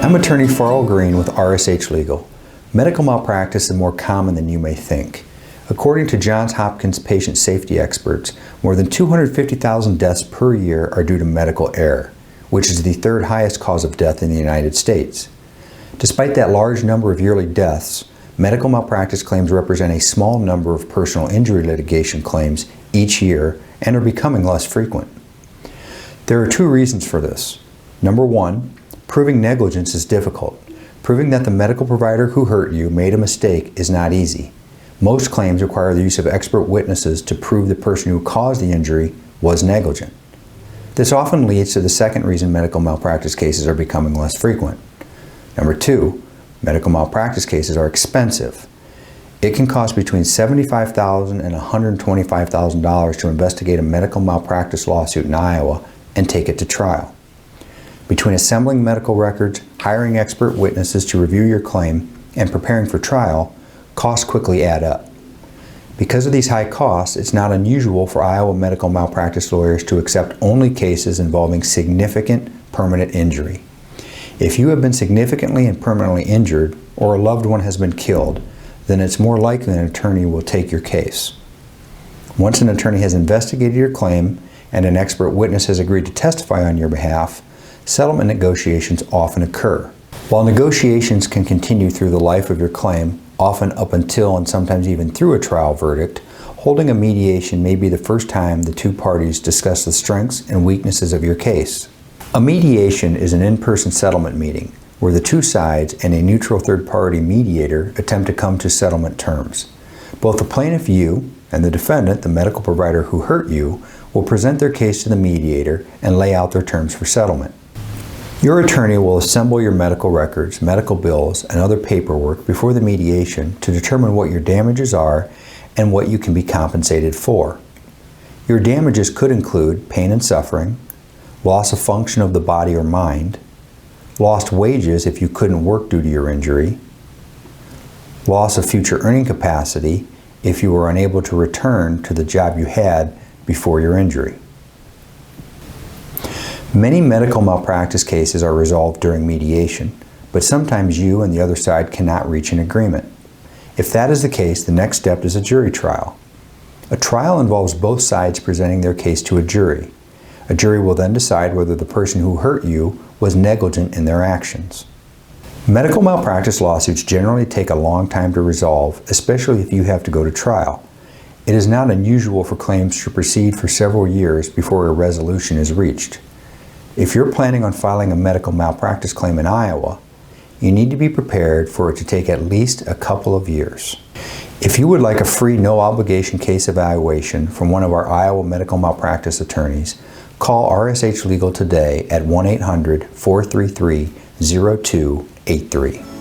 I'm attorney Farl Greene with RSH Legal. Medical malpractice is more common than you may think. According to Johns Hopkins patient safety experts, more than 250,000 deaths per year are due to medical error, which is the third highest cause of death in the United States. Despite that large number of yearly deaths, medical malpractice claims represent a small number of personal injury litigation claims each year and are becoming less frequent. There are two reasons for this. Number one, proving negligence is difficult. Proving that the medical provider who hurt you made a mistake is not easy. Most claims require the use of expert witnesses to prove the person who caused the injury was negligent. This often leads to the second reason medical malpractice cases are becoming less frequent. Number two, medical malpractice cases are expensive. It can cost between $75,000 and $125,000 to investigate a medical malpractice lawsuit in Iowa and take it to trial. Between assembling medical records, hiring expert witnesses to review your claim, and preparing for trial, costs quickly add up. Because of these high costs, it's not unusual for Iowa medical malpractice lawyers to accept only cases involving significant permanent injury. If you have been significantly and permanently injured, or a loved one has been killed, then it's more likely an attorney will take your case. Once an attorney has investigated your claim and an expert witness has agreed to testify on your behalf, settlement negotiations often occur. While negotiations can continue through the life of your claim, often up until and sometimes even through a trial verdict, holding a mediation may be the first time the two parties discuss the strengths and weaknesses of your case. A mediation is an in-person settlement meeting where the two sides and a neutral third-party mediator attempt to come to settlement terms. Both the plaintiff, you, and the defendant, the medical provider who hurt you, will present their case to the mediator and lay out their terms for settlement. Your attorney will assemble your medical records, medical bills, and other paperwork before the mediation to determine what your damages are and what you can be compensated for. Your damages could include pain and suffering, loss of function of the body or mind, lost wages if you couldn't work due to your injury, loss of future earning capacity if you were unable to return to the job you had before your injury. Many medical malpractice cases are resolved during mediation, but sometimes you and the other side cannot reach an agreement. If that is the case, the next step is a jury trial. A trial involves both sides presenting their case to a jury. A jury will then decide whether the person who hurt you was negligent in their actions. Medical malpractice lawsuits generally take a long time to resolve, especially if you have to go to trial. It is not unusual for claims to proceed for several years before a resolution is reached. If you're planning on filing a medical malpractice claim in Iowa, you need to be prepared for it to take at least a couple of years. If you would like a free no-obligation case evaluation from one of our Iowa medical malpractice attorneys, call RSH Legal today at 1-800-433-0283.